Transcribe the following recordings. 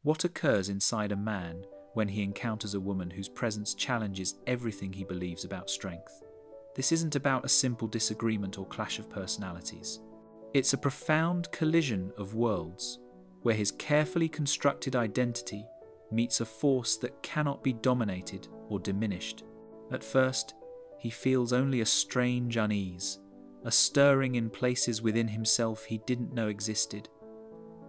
What occurs inside a man when he encounters a woman whose presence challenges everything he believes about strength? This isn't about a simple disagreement or clash of personalities. It's a profound collision of worlds, where his carefully constructed identity meets a force that cannot be dominated or diminished. At first, he feels only a strange unease, a stirring in places within himself he didn't know existed.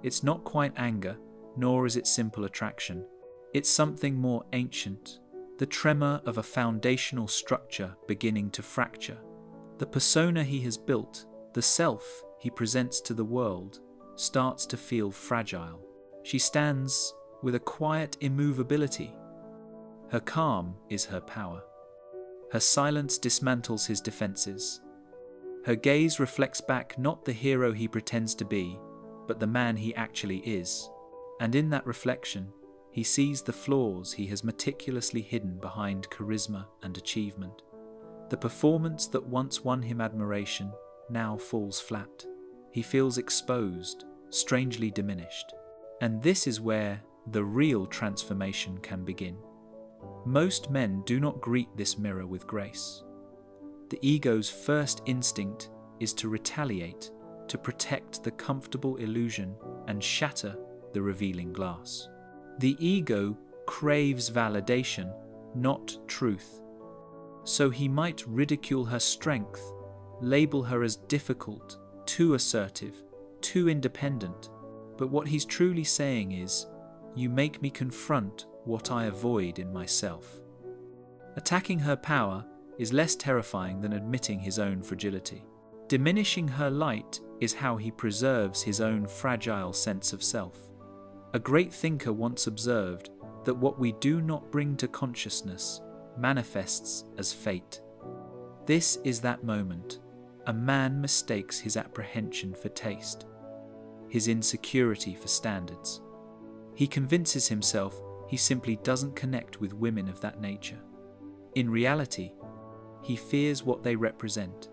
It's not quite anger, nor is it simple attraction. It's something more ancient, the tremor of a foundational structure beginning to fracture. The persona he has built, the self he presents to the world, starts to feel fragile. She stands with a quiet immovability. Her calm is her power. Her silence dismantles his defenses. Her gaze reflects back not the hero he pretends to be, but the man he actually is. And in that reflection, he sees the flaws he has meticulously hidden behind charisma and achievement. The performance that once won him admiration now falls flat. He feels exposed, strangely diminished. And this is where the real transformation can begin. Most men do not greet this mirror with grace. The ego's first instinct is to retaliate, to protect the comfortable illusion and shatter the revealing glass. The ego craves validation, not truth. So he might ridicule her strength, label her as difficult, too assertive, too independent. But what he's truly saying is, "You make me confront what I avoid in myself." Attacking her power is less terrifying than admitting his own fragility. Diminishing her light is how he preserves his own fragile sense of self. A great thinker once observed that what we do not bring to consciousness manifests as fate. This is that moment. A man mistakes his apprehension for taste, his insecurity for standards. He convinces himself he simply doesn't connect with women of that nature. In reality, he fears what they represent.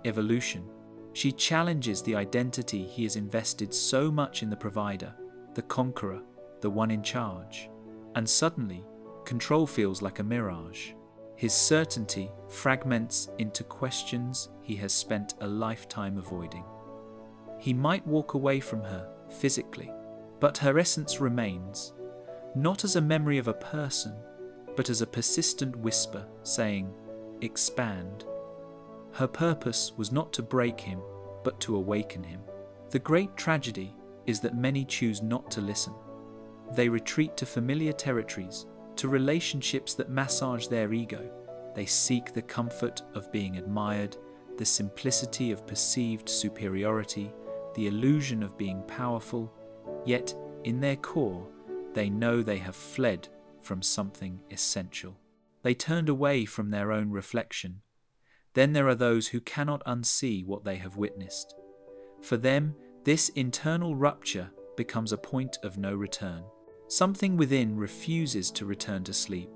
Evolution. She challenges the identity he has invested so much in: the provider, the conqueror, the one in charge. And suddenly, control feels like a mirage. His certainty fragments into questions he has spent a lifetime avoiding. He might walk away from her physically, but her essence remains, not as a memory of a person, but as a persistent whisper saying, "Expand." Her purpose was not to break him, but to awaken him. The great tragedy is that many choose not to listen. They retreat to familiar territories, to relationships that massage their ego. They seek the comfort of being admired, the simplicity of perceived superiority, the illusion of being powerful, yet in their core, they know they have fled from something essential. They turned away from their own reflection. Then there are those who cannot unsee what they have witnessed. For them, this internal rupture becomes a point of no return. Something within refuses to return to sleep.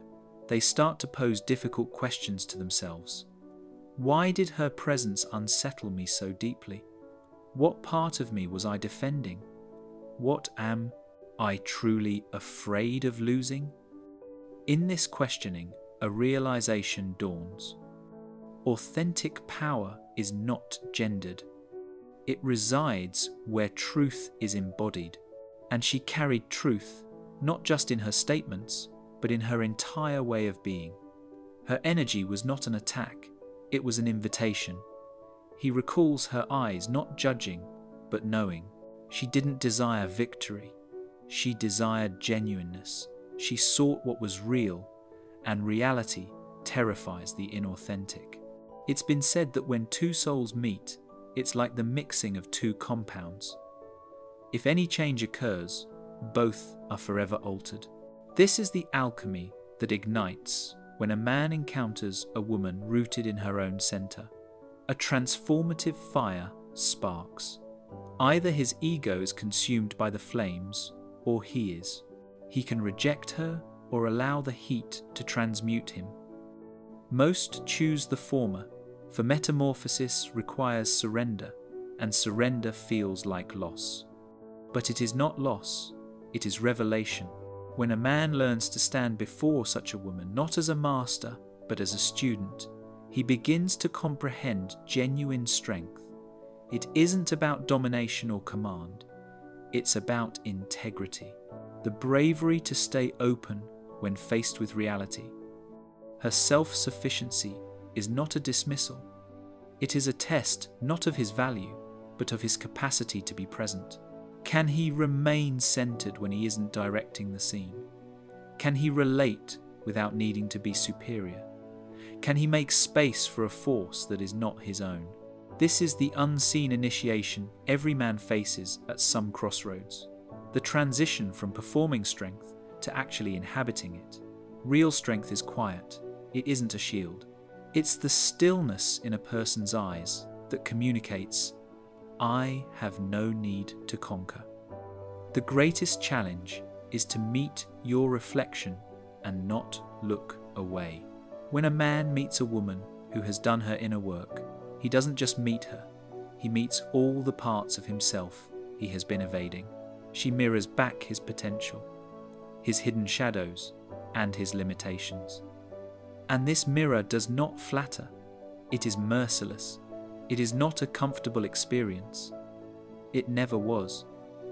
They start to pose difficult questions to themselves. Why did her presence unsettle me so deeply? What part of me was I defending? What am I truly afraid of losing? In this questioning, a realization dawns. Authentic power is not gendered. It resides where truth is embodied. And she carried truth, not just in her statements, but in her entire way of being. Her energy was not an attack, it was an invitation. He recalls her eyes not judging, but knowing. She didn't desire victory. She desired genuineness. She sought what was real, and reality terrifies the inauthentic. It's been said that when two souls meet, it's like the mixing of two compounds. If any change occurs, both are forever altered. This is the alchemy that ignites when a man encounters a woman rooted in her own center. A transformative fire sparks. Either his ego is consumed by the flames, or he is. He can reject her or allow the heat to transmute him. Most choose the former, for metamorphosis requires surrender, and surrender feels like loss. But it is not loss, it is revelation. When a man learns to stand before such a woman, not as a master, but as a student, he begins to comprehend genuine strength. It isn't about domination or command. It's about integrity. The bravery to stay open when faced with reality. Her self-sufficiency is not a dismissal. It is a test not of his value, but of his capacity to be present. Can he remain centered when he isn't directing the scene? Can he relate without needing to be superior? Can he make space for a force that is not his own? This is the unseen initiation every man faces at some crossroads. The transition from performing strength to actually inhabiting it. Real strength is quiet. It isn't a shield. It's the stillness in a person's eyes that communicates, I have no need to conquer. The greatest challenge is to meet your reflection and not look away. When a man meets a woman who has done her inner work, he doesn't just meet her, he meets all the parts of himself he has been evading. She mirrors back his potential, his hidden shadows, and his limitations. And this mirror does not flatter. It is merciless. It is not a comfortable experience. It never was.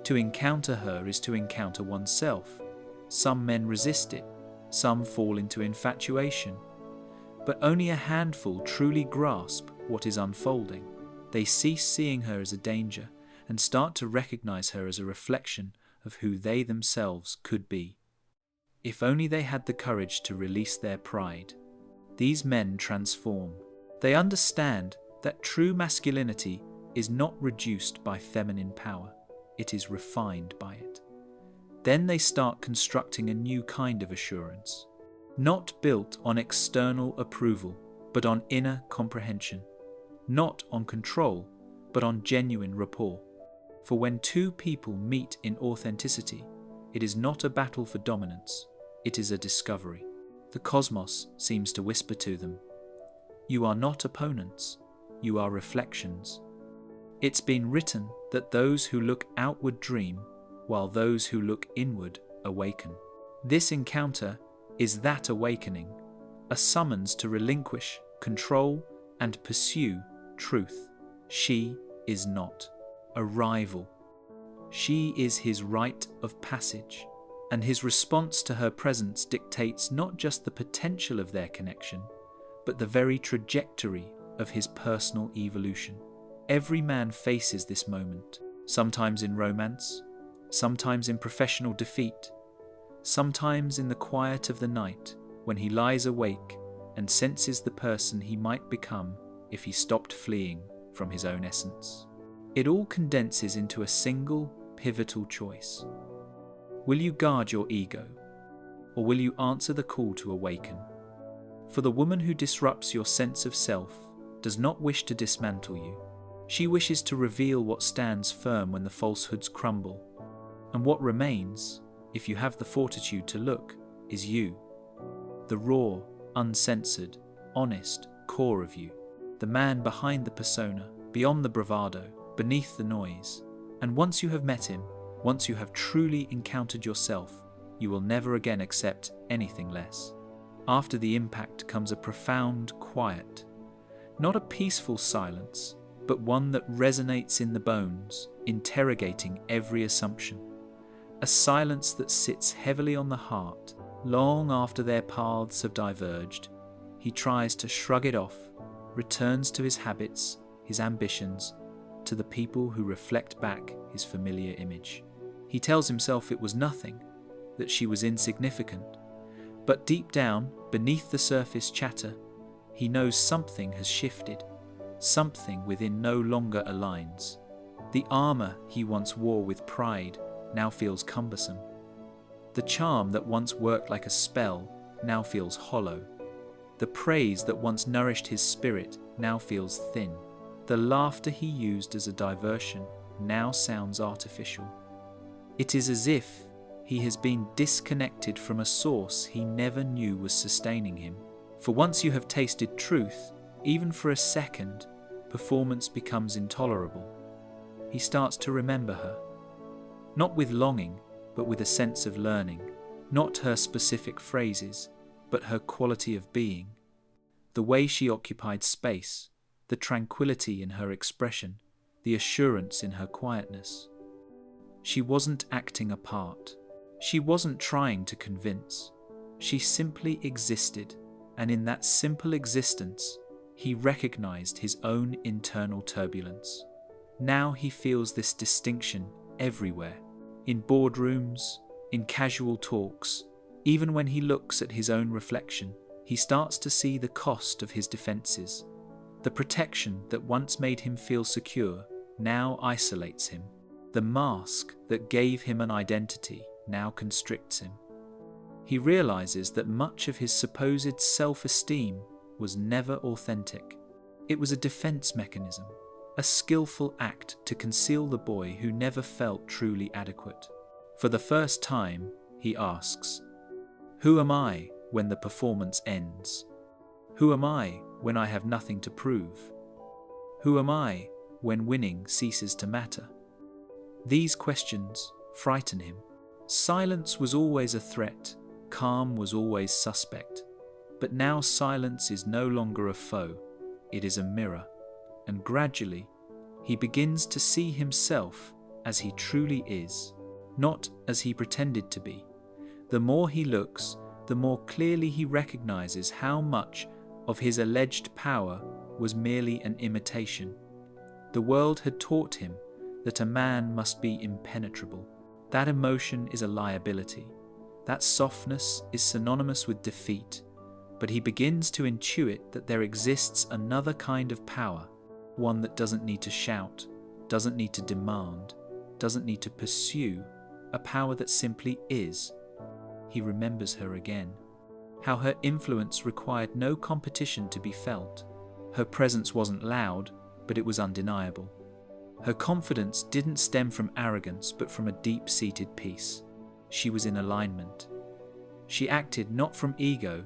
To encounter her is to encounter oneself. Some men resist it. Some fall into infatuation. But only a handful truly grasp what is unfolding. They cease seeing her as a danger and start to recognize her as a reflection of who they themselves could be. If only they had the courage to release their pride. These men transform. They understand that true masculinity is not reduced by feminine power. It is refined by it. Then they start constructing a new kind of assurance, not built on external approval, but on inner comprehension, not on control, but on genuine rapport. For when two people meet in authenticity, it is not a battle for dominance, it is a discovery. The cosmos seems to whisper to them, you are not opponents, you are reflections. It's been written that those who look outward dream, while those who look inward awaken. This encounter is that awakening, a summons to relinquish, control, and pursue truth. She is not a rival. She is his rite of passage, and his response to her presence dictates not just the potential of their connection, but the very trajectory of his personal evolution. Every man faces this moment, sometimes in romance, sometimes in professional defeat, sometimes in the quiet of the night when he lies awake and senses the person he might become if he stopped fleeing from his own essence. It all condenses into a single, pivotal choice. Will you guard your ego, or will you answer the call to awaken? For the woman who disrupts your sense of self does not wish to dismantle you. She wishes to reveal what stands firm when the falsehoods crumble. And what remains, if you have the fortitude to look, is you. The raw, uncensored, honest core of you. The man behind the persona, beyond the bravado, beneath the noise. And once you have met him, once you have truly encountered yourself, you will never again accept anything less. After the impact comes a profound quiet. Not a peaceful silence, but one that resonates in the bones, interrogating every assumption. A silence that sits heavily on the heart. Long after their paths have diverged, he tries to shrug it off, returns to his habits, his ambitions, to the people who reflect back his familiar image. He tells himself it was nothing, that she was insignificant, but deep down, beneath the surface chatter, he knows something has shifted. Something within no longer aligns. The armor he once wore with pride now feels cumbersome. The charm that once worked like a spell now feels hollow. The praise that once nourished his spirit now feels thin. The laughter he used as a diversion now sounds artificial. It is as if he has been disconnected from a source he never knew was sustaining him. For once you have tasted truth, even for a second, performance becomes intolerable. He starts to remember her, not with longing, but with a sense of learning, not her specific phrases, but her quality of being. The way she occupied space, the tranquility in her expression, the assurance in her quietness. She wasn't acting a part. She wasn't trying to convince. She simply existed, and in that simple existence, he recognized his own internal turbulence. Now he feels this distinction everywhere, in boardrooms, in casual talks. Even when he looks at his own reflection, he starts to see the cost of his defenses. The protection that once made him feel secure now isolates him. The mask that gave him an identity now constricts him. He realizes that much of his supposed self-esteem was never authentic. It was a defense mechanism, a skillful act to conceal the boy who never felt truly adequate. For the first time, he asks, "Who am I when the performance ends? Who am I when I have nothing to prove? Who am I when winning ceases to matter?" These questions frighten him. Silence was always a threat, calm was always suspect. But now silence is no longer a foe, it is a mirror. And gradually, he begins to see himself as he truly is, not as he pretended to be. The more he looks, the more clearly he recognizes how much of his alleged power was merely an imitation. The world had taught him that a man must be impenetrable. That emotion is a liability. That softness is synonymous with defeat. But he begins to intuit that there exists another kind of power, one that doesn't need to shout, doesn't need to demand, doesn't need to pursue, a power that simply is. He remembers her again, how her influence required no competition to be felt. Her presence wasn't loud, but it was undeniable. Her confidence didn't stem from arrogance, but from a deep-seated peace. She was in alignment. She acted not from ego,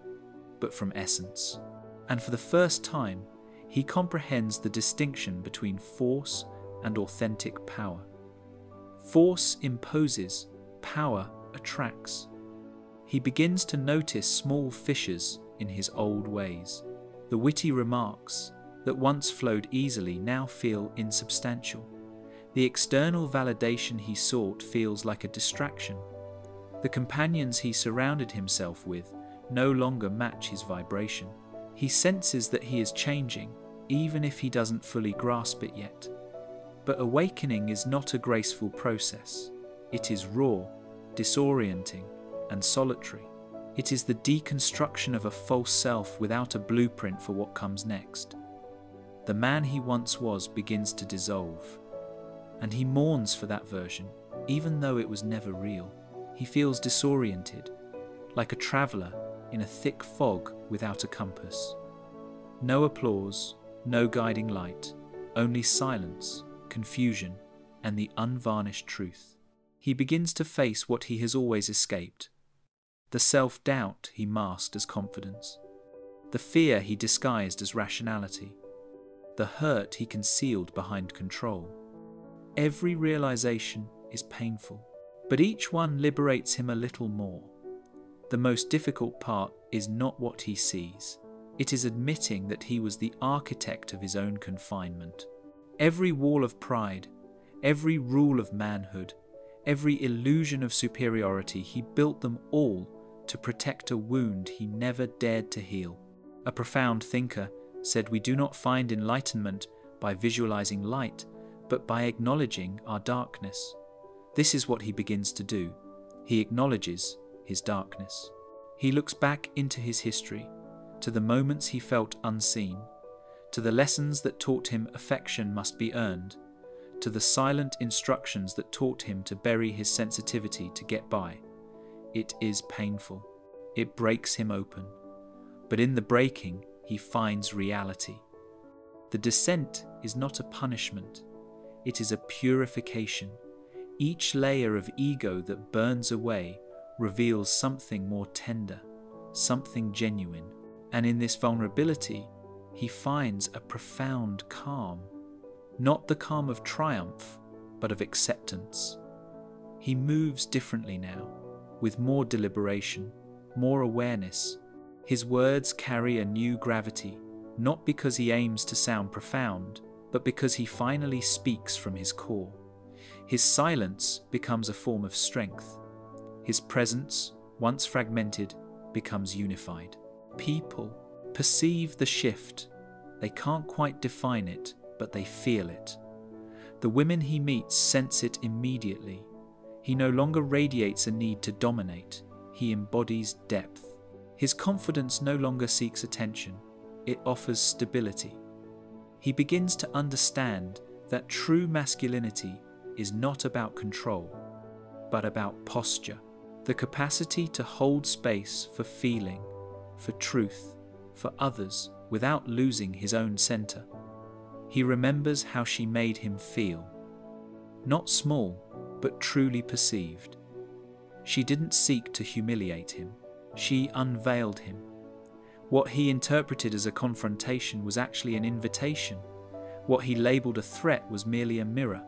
but from essence. And for the first time, he comprehends the distinction between force and authentic power. Force imposes, power attracts. He begins to notice small fissures in his old ways. The witty remarks that once flowed easily now feel insubstantial. The external validation he sought feels like a distraction. The companions he surrounded himself with no longer match his vibration. He senses that he is changing, even if he doesn't fully grasp it yet. But awakening is not a graceful process. It is raw, disorienting, and solitary. It is the deconstruction of a false self without a blueprint for what comes next. The man he once was begins to dissolve, and he mourns for that version, even though it was never real. He feels disoriented, like a traveller in a thick fog without a compass. No applause, no guiding light, only silence, confusion, and the unvarnished truth. He begins to face what he has always escaped. The self-doubt he masked as confidence. The fear he disguised as rationality. The hurt he concealed behind control. Every realization is painful, but each one liberates him a little more. The most difficult part is not what he sees. It is admitting that he was the architect of his own confinement. Every wall of pride, every rule of manhood, every illusion of superiority, he built them all to protect a wound he never dared to heal. A profound thinker said, "We do not find enlightenment by visualizing light, but by acknowledging our darkness." This is what he begins to do. He acknowledges his darkness. He looks back into his history, to the moments he felt unseen, to the lessons that taught him affection must be earned, to the silent instructions that taught him to bury his sensitivity to get by. It is painful. It breaks him open. But in the breaking, he finds reality. The descent is not a punishment. It is a purification. Each layer of ego that burns away reveals something more tender, something genuine. And in this vulnerability, he finds a profound calm. Not the calm of triumph, but of acceptance. He moves differently now, with more deliberation, more awareness. His words carry a new gravity, not because he aims to sound profound, but because he finally speaks from his core. His silence becomes a form of strength. His presence, once fragmented, becomes unified. People perceive the shift. They can't quite define it, but they feel it. The women he meets sense it immediately. He no longer radiates a need to dominate. He embodies depth. His confidence no longer seeks attention. It offers stability. He begins to understand that true masculinity is not about control, but about posture, the capacity to hold space for feeling, for truth, for others without losing his own center. He remembers how she made him feel. Not small, but truly perceived. She didn't seek to humiliate him. She unveiled him. What he interpreted as a confrontation was actually an invitation. What he labeled a threat was merely a mirror.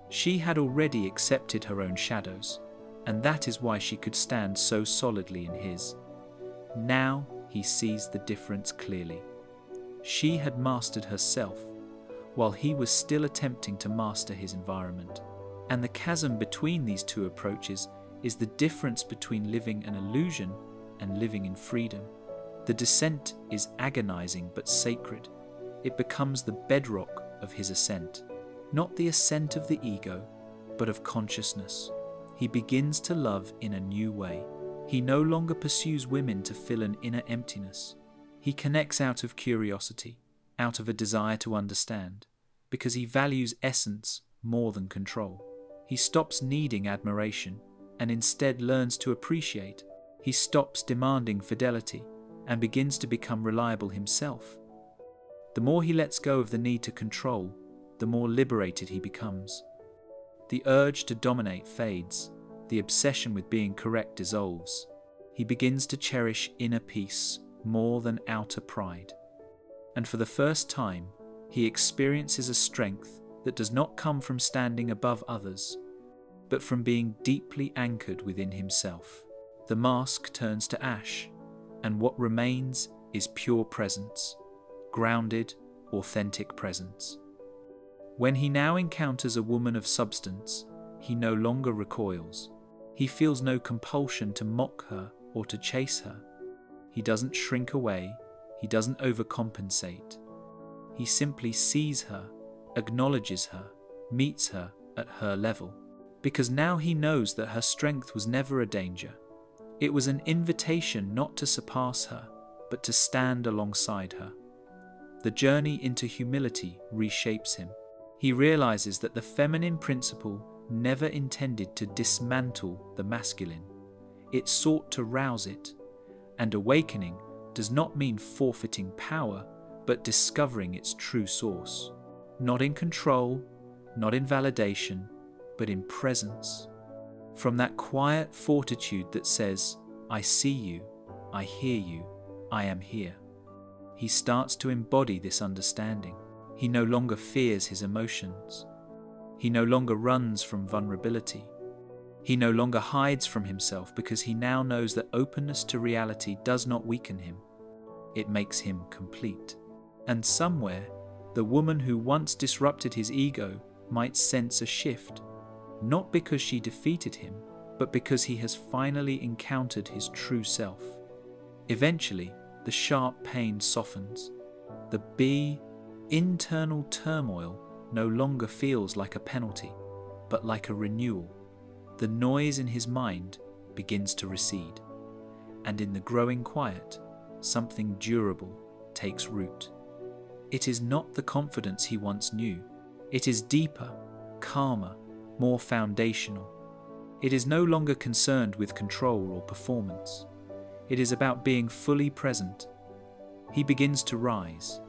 She had already accepted her own shadows, and that is why she could stand so solidly in his. Now he sees the difference clearly. She had mastered herself, while he was still attempting to master his environment. And the chasm between these two approaches is the difference between living an illusion and living in freedom. The descent is agonizing but sacred. It becomes the bedrock of his ascent. Not the ascent of the ego, but of consciousness. He begins to love in a new way. He no longer pursues women to fill an inner emptiness. He connects out of curiosity, out of a desire to understand, because he values essence more than control. He stops needing admiration and instead learns to appreciate. He stops demanding fidelity and begins to become reliable himself. The more he lets go of the need to control, the more liberated he becomes. The urge to dominate fades. The obsession with being correct dissolves. He begins to cherish inner peace more than outer pride. And for the first time, he experiences a strength that does not come from standing above others, but from being deeply anchored within himself. The mask turns to ash, and what remains is pure presence, grounded, authentic presence. When he now encounters a woman of substance, he no longer recoils. He feels no compulsion to mock her or to chase her. He doesn't shrink away. He doesn't overcompensate. He simply sees her, acknowledges her, meets her at her level. Because now he knows that her strength was never a danger. It was an invitation not to surpass her, but to stand alongside her. The journey into humility reshapes him. He realizes that the feminine principle never intended to dismantle the masculine. It sought to rouse it. And awakening does not mean forfeiting power, but discovering its true source. Not in control, not in validation, but in presence. From that quiet fortitude that says, I see you, I hear you, I am here. He starts to embody this understanding. He no longer fears his emotions. He no longer runs from vulnerability. He no longer hides from himself because he now knows that openness to reality does not weaken him. It makes him complete. And somewhere, the woman who once disrupted his ego might sense a shift, not because she defeated him, but because he has finally encountered his true self. Eventually, the sharp pain softens. The internal turmoil no longer feels like a penalty, but like a renewal. The noise in his mind begins to recede, and in the growing quiet, something durable takes root. It is not the confidence he once knew. It is deeper, calmer, more foundational. It is no longer concerned with control or performance. It is about being fully present. He begins to rise.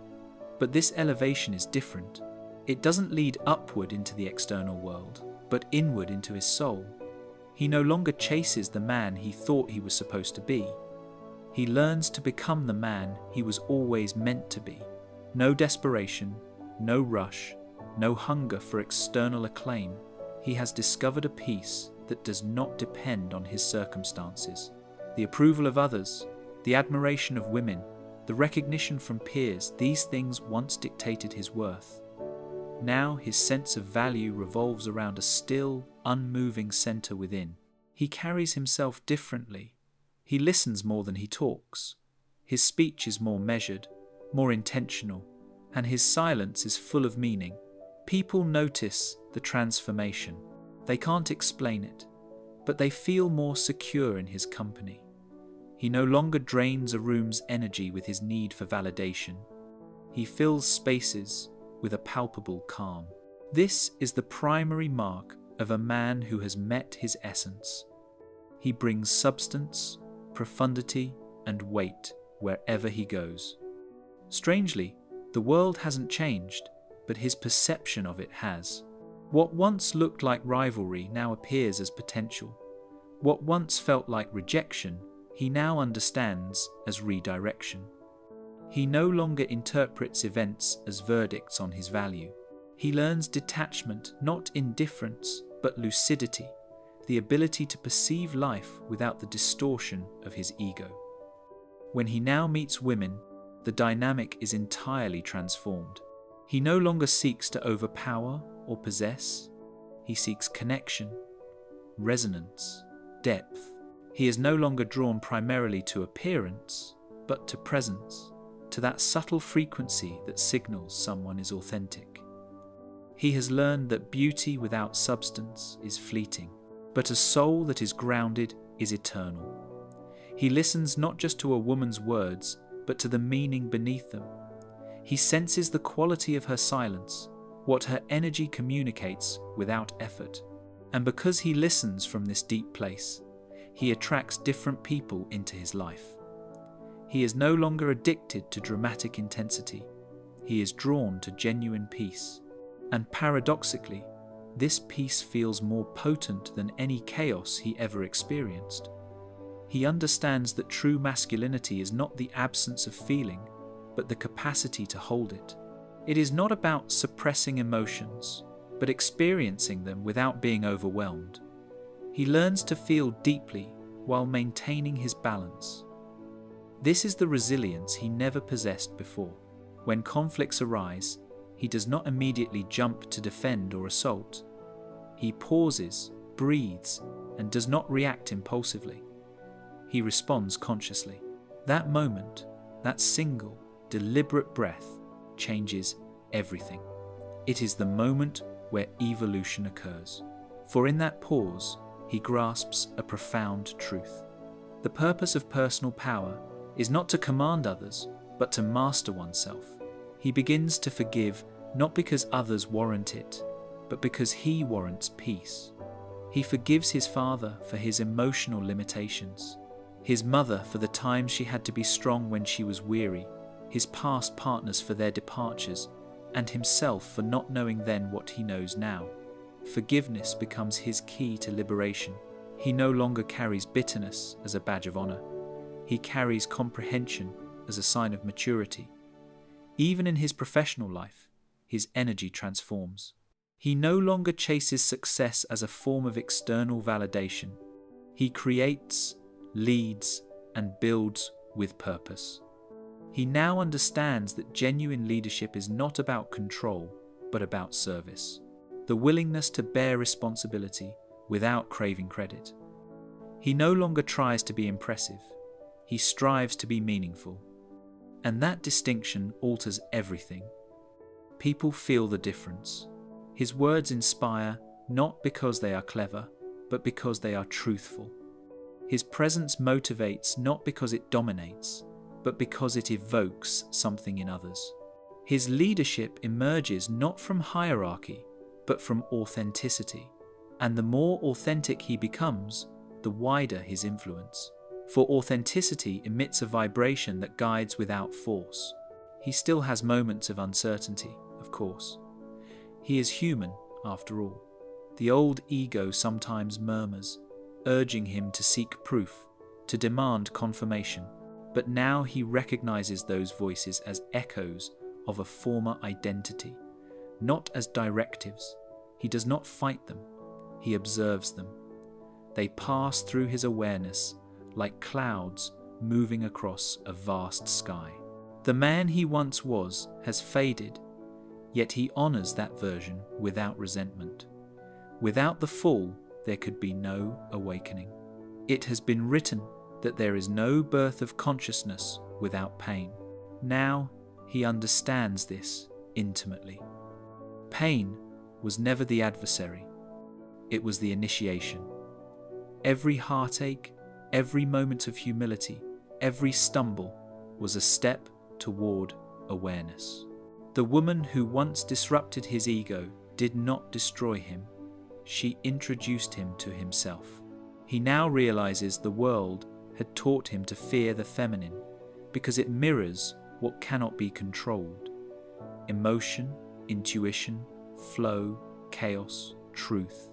But this elevation is different. It doesn't lead upward into the external world, but inward into his soul. He no longer chases the man he thought he was supposed to be. He learns to become the man he was always meant to be. No desperation, no rush, no hunger for external acclaim. He has discovered a peace that does not depend on his circumstances. The approval of others, the admiration of women, the recognition from peers, these things once dictated his worth. Now his sense of value revolves around a still, unmoving center within. He carries himself differently. He listens more than he talks. His speech is more measured, more intentional, and his silence is full of meaning. People notice the transformation. They can't explain it, but they feel more secure in his company. He no longer drains a room's energy with his need for validation. He fills spaces with a palpable calm. This is the primary mark of a man who has met his essence. He brings substance, profundity, and weight wherever he goes. Strangely, the world hasn't changed, but his perception of it has. What once looked like rivalry now appears as potential. What once felt like rejection, he now understands as redirection. He no longer interprets events as verdicts on his value. He learns detachment, not indifference, but lucidity, the ability to perceive life without the distortion of his ego. When he now meets women, the dynamic is entirely transformed. He no longer seeks to overpower or possess. He seeks connection, resonance, depth. He is no longer drawn primarily to appearance, but to presence, to that subtle frequency that signals someone is authentic. He has learned that beauty without substance is fleeting, but a soul that is grounded is eternal. He listens not just to a woman's words, but to the meaning beneath them. He senses the quality of her silence, what her energy communicates without effort. And because he listens from this deep place, he attracts different people into his life. He is no longer addicted to dramatic intensity. He is drawn to genuine peace. And paradoxically, this peace feels more potent than any chaos he ever experienced. He understands that true masculinity is not the absence of feeling, but the capacity to hold it. It is not about suppressing emotions, but experiencing them without being overwhelmed. He learns to feel deeply while maintaining his balance. This is the resilience he never possessed before. When conflicts arise, he does not immediately jump to defend or assault. He pauses, breathes, and does not react impulsively. He responds consciously. That moment, that single, deliberate breath, changes everything. It is the moment where evolution occurs. For in that pause, he grasps a profound truth. The purpose of personal power is not to command others, but to master oneself. He begins to forgive not because others warrant it, but because he warrants peace. He forgives his father for his emotional limitations, his mother for the times she had to be strong when she was weary, his past partners for their departures, and himself for not knowing then what he knows now. Forgiveness becomes his key to liberation. He no longer carries bitterness as a badge of honor. He carries comprehension as a sign of maturity. Even in his professional life, his energy transforms. He no longer chases success as a form of external validation. He creates, leads, and builds with purpose. He now understands that genuine leadership is not about control, but about service. The willingness to bear responsibility without craving credit. He no longer tries to be impressive. He strives to be meaningful. And that distinction alters everything. People feel the difference. His words inspire not because they are clever, but because they are truthful. His presence motivates not because it dominates, but because it evokes something in others. His leadership emerges not from hierarchy, but from authenticity. And the more authentic he becomes, the wider his influence. For authenticity emits a vibration that guides without force. He still has moments of uncertainty, of course. He is human, after all. The old ego sometimes murmurs, urging him to seek proof, to demand confirmation. But now he recognizes those voices as echoes of a former identity, not as directives. He does not fight them, he observes them. They pass through his awareness like clouds moving across a vast sky. The man he once was has faded, yet he honors that version without resentment. Without the fall, there could be no awakening. It has been written that there is no birth of consciousness without pain. Now he understands this intimately. Pain was never the adversary. It was the initiation. Every heartache, every moment of humility, every stumble was a step toward awareness. The woman who once disrupted his ego did not destroy him. She introduced him to himself. He now realizes the world had taught him to fear the feminine because it mirrors what cannot be controlled. Emotion, intuition, flow, chaos, truth.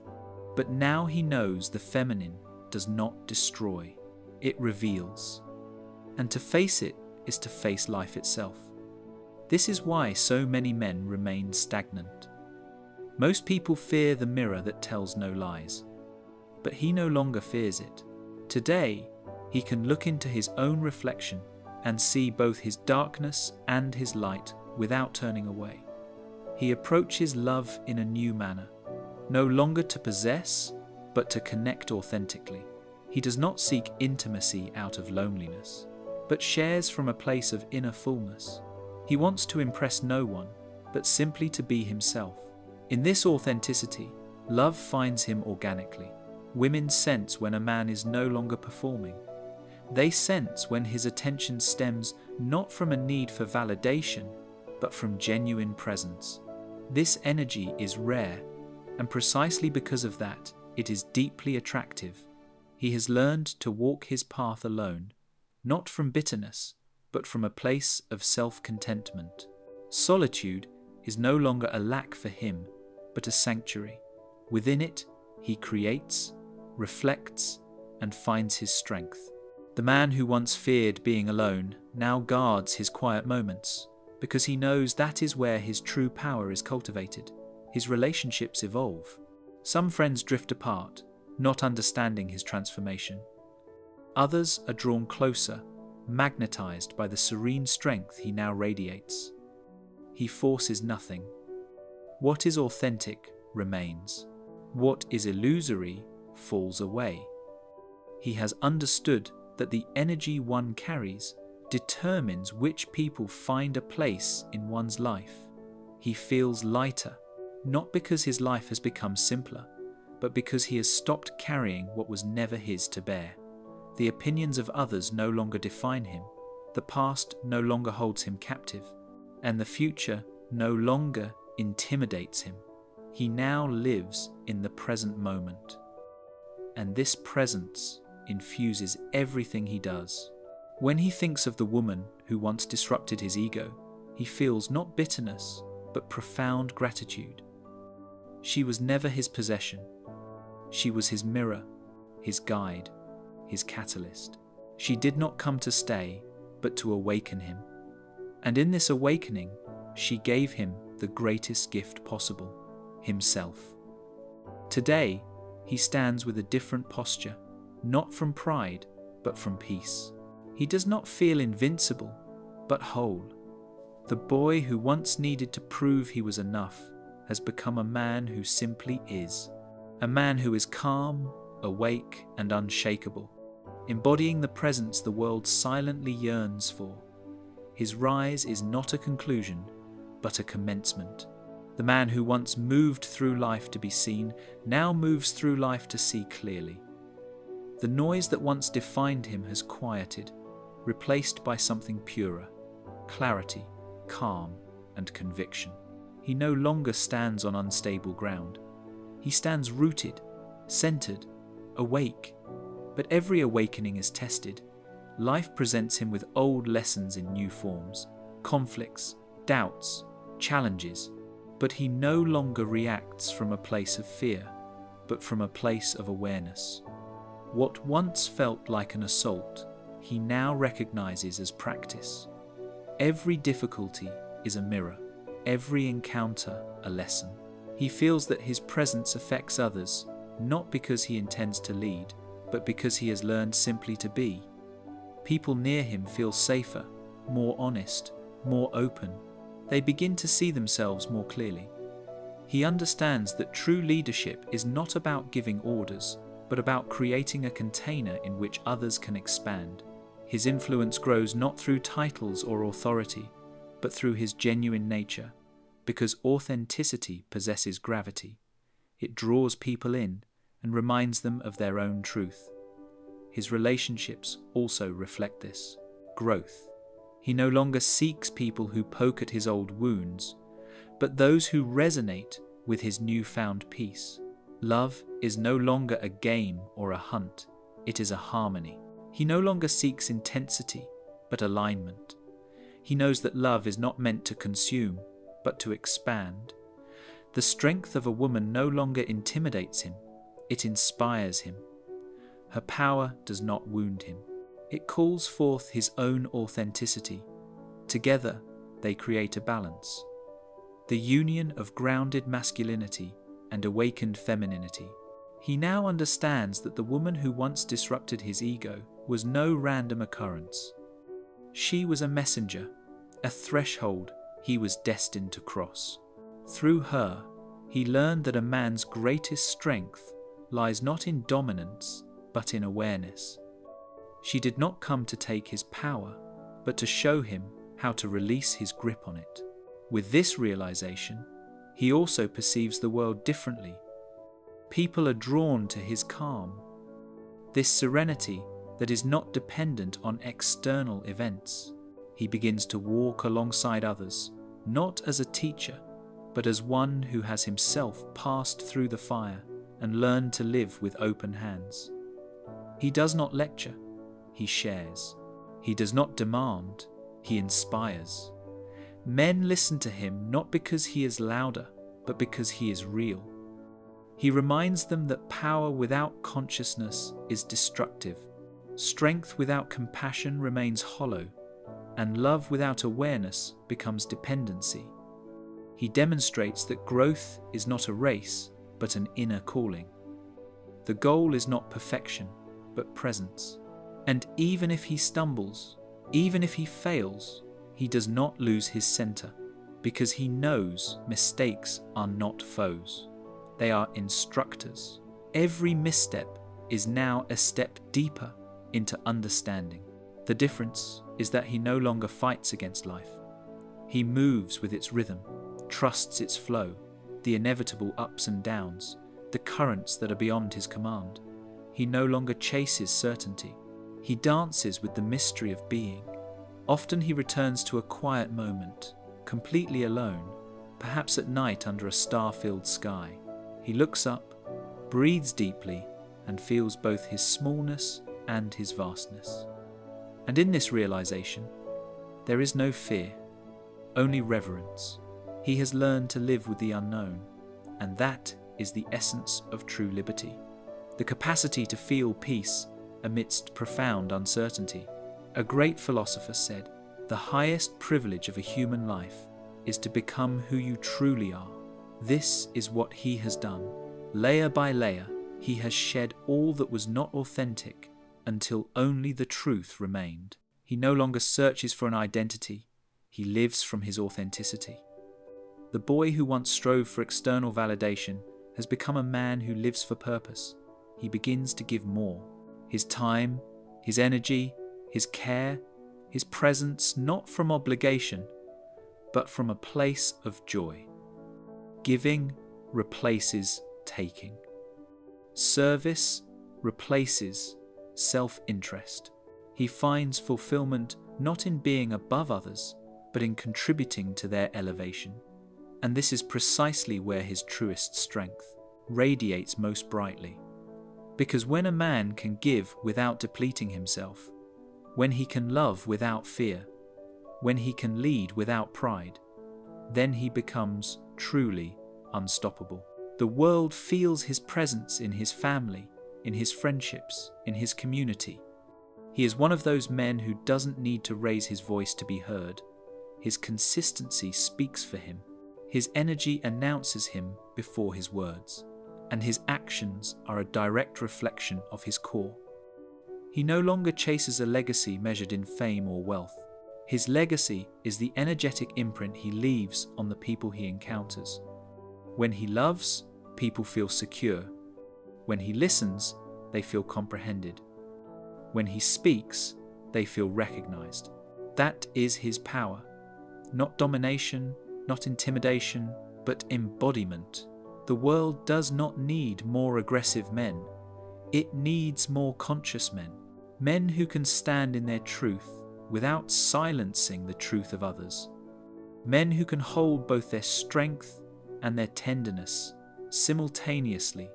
But now he knows the feminine does not destroy, it reveals. And to face it is to face life itself. This is why so many men remain stagnant. Most people fear the mirror that tells no lies, but he no longer fears it. Today, he can look into his own reflection and see both his darkness and his light without turning away. He approaches love in a new manner, no longer to possess, but to connect authentically. He does not seek intimacy out of loneliness, but shares from a place of inner fullness. He wants to impress no one, but simply to be himself. In this authenticity, love finds him organically. Women sense when a man is no longer performing. They sense when his attention stems not from a need for validation, but from genuine presence. This energy is rare, and precisely because of that, it is deeply attractive. He has learned to walk his path alone, not from bitterness, but from a place of self-contentment. Solitude is no longer a lack for him, but a sanctuary. Within it, he creates, reflects, and finds his strength. The man who once feared being alone now guards his quiet moments, because he knows that is where his true power is cultivated. His relationships evolve. Some friends drift apart, not understanding his transformation. Others are drawn closer, magnetized by the serene strength he now radiates. He forces nothing. What is authentic remains. What is illusory falls away. He has understood that the energy one carries determines which people find a place in one's life. He feels lighter, not because his life has become simpler, but because he has stopped carrying what was never his to bear. The opinions of others no longer define him, the past no longer holds him captive, and the future no longer intimidates him. He now lives in the present moment, and this presence infuses everything he does. When he thinks of the woman who once disrupted his ego, he feels not bitterness, but profound gratitude. She was never his possession. She was his mirror, his guide, his catalyst. She did not come to stay, but to awaken him. And in this awakening, she gave him the greatest gift possible, himself. Today, he stands with a different posture, not from pride, but from peace. He does not feel invincible, but whole. The boy who once needed to prove he was enough has become a man who simply is. A man who is calm, awake, and unshakable, embodying the presence the world silently yearns for. His rise is not a conclusion, but a commencement. The man who once moved through life to be seen now moves through life to see clearly. The noise that once defined him has quieted, replaced by something purer, clarity, calm, and conviction. He no longer stands on unstable ground. He stands rooted, centered, awake. But every awakening is tested. Life presents him with old lessons in new forms, conflicts, doubts, challenges. But he no longer reacts from a place of fear, but from a place of awareness. What once felt like an assault, he now recognizes as practice. Every difficulty is a mirror, every encounter a lesson. He feels that his presence affects others, not because he intends to lead, but because he has learned simply to be. People near him feel safer, more honest, more open. They begin to see themselves more clearly. He understands that true leadership is not about giving orders, but about creating a container in which others can expand. His influence grows not through titles or authority, but through his genuine nature, because authenticity possesses gravity. It draws people in and reminds them of their own truth. His relationships also reflect this. Growth. He no longer seeks people who poke at his old wounds, but those who resonate with his newfound peace. Love is no longer a game or a hunt, it is a harmony. He no longer seeks intensity, but alignment. He knows that love is not meant to consume, but to expand. The strength of a woman no longer intimidates him, it inspires him. Her power does not wound him. It calls forth his own authenticity. Together, they create a balance. The union of grounded masculinity and awakened femininity. He now understands that the woman who once disrupted his ego was no random occurrence. She was a messenger, a threshold he was destined to cross. Through her, he learned that a man's greatest strength lies not in dominance, but in awareness. She did not come to take his power, but to show him how to release his grip on it. With this realization, he also perceives the world differently. People are drawn to his calm, this serenity that is not dependent on external events. He begins to walk alongside others, not as a teacher, but as one who has himself passed through the fire and learned to live with open hands. He does not lecture, he shares. He does not demand, he inspires. Men listen to him not because he is louder, but because he is real. He reminds them that power without consciousness is destructive. Strength without compassion remains hollow, and love without awareness becomes dependency. He demonstrates that growth is not a race, but an inner calling. The goal is not perfection, but presence. And even if he stumbles, even if he fails, he does not lose his center, because he knows mistakes are not foes. They are instructors. Every misstep is now a step deeper into understanding. The difference is that he no longer fights against life. He moves with its rhythm, trusts its flow, the inevitable ups and downs, the currents that are beyond his command. He no longer chases certainty. He dances with the mystery of being. Often he returns to a quiet moment, completely alone, perhaps at night under a star-filled sky. He looks up, breathes deeply, and feels both his smallness and his vastness. And in this realization, there is no fear, only reverence. He has learned to live with the unknown, and that is the essence of true liberty. The capacity to feel peace amidst profound uncertainty. A great philosopher said, "The highest privilege of a human life is to become who you truly are." This is what he has done. Layer by layer, he has shed all that was not authentic until only the truth remained. He no longer searches for an identity, he lives from his authenticity. The boy who once strove for external validation has become a man who lives for purpose. He begins to give more. His time, his energy, his care, his presence, not from obligation, but from a place of joy. Giving replaces taking. Service replaces self-interest. He finds fulfillment not in being above others, but in contributing to their elevation. And this is precisely where his truest strength radiates most brightly. Because when a man can give without depleting himself, when he can love without fear, when he can lead without pride, then he becomes truly unstoppable. The world feels his presence in his family, in his friendships, in his community. He is one of those men who doesn't need to raise his voice to be heard. His consistency speaks for him. His energy announces him before his words. and his actions are a direct reflection of his core. He no longer chases a legacy measured in fame or wealth. His legacy is the energetic imprint he leaves on the people he encounters. When he loves, people feel secure. When he listens, they feel comprehended. When he speaks, they feel recognized. That is his power. Not domination, not intimidation, but embodiment. The world does not need more aggressive men. It needs more conscious men. Men who can stand in their truth without silencing the truth of others. Men who can hold both their strength and their tenderness simultaneously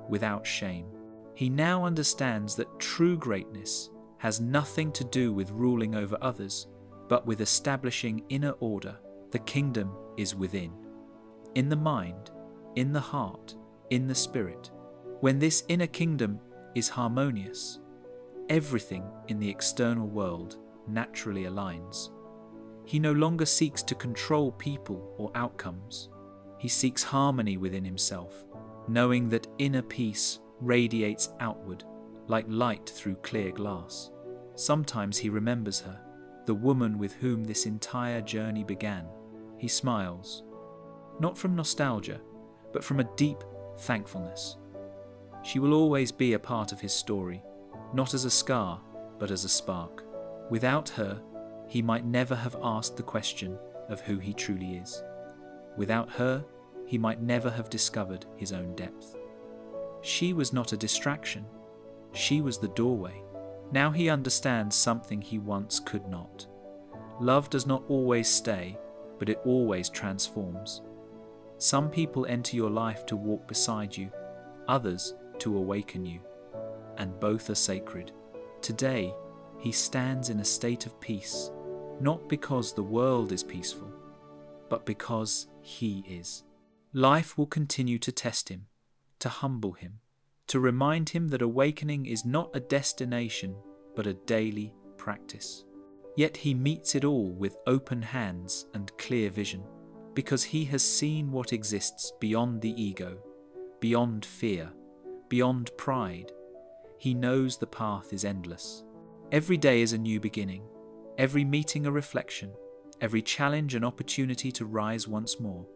without shame. He now understands that true greatness has nothing to do with ruling over others, but with establishing inner order. The kingdom is within, in the mind, in the heart, in the spirit. When this inner kingdom is harmonious, everything in the external world naturally aligns. He no longer seeks to control people or outcomes. He seeks harmony within himself, knowing that inner peace radiates outward like light through clear glass. Sometimes he remembers her, the woman with whom this entire journey began. He smiles, not from nostalgia, but from a deep thankfulness. She will always be a part of his story, not as a scar, but as a spark. Without her, he might never have asked the question of who he truly is. Without her, he might never have discovered his own depth. She was not a distraction. She was the doorway. Now he understands something he once could not. Love does not always stay, but it always transforms. Some people enter your life to walk beside you, others to awaken you, and both are sacred. Today, he stands in a state of peace, not because the world is peaceful, but because he is. Life will continue to test him, to humble him, to remind him that awakening is not a destination, but a daily practice. Yet he meets it all with open hands and clear vision, because he has seen what exists beyond the ego, beyond fear, beyond pride. He knows the path is endless. Every day is a new beginning, every meeting a reflection, every challenge an opportunity to rise once more,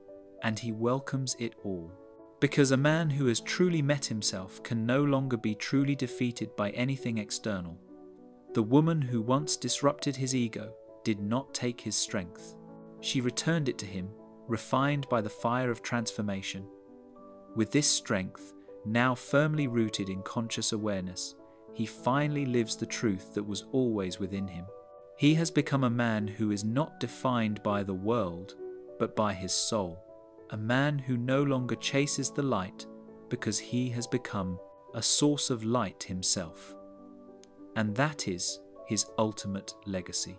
and he welcomes it all. Because a man who has truly met himself can no longer be truly defeated by anything external. The woman who once disrupted his ego did not take his strength. She returned it to him, refined by the fire of transformation. With this strength, now firmly rooted in conscious awareness, he finally lives the truth that was always within him. He has become a man who is not defined by the world, but by his soul. A man who no longer chases the light because he has become a source of light himself. And that is his ultimate legacy.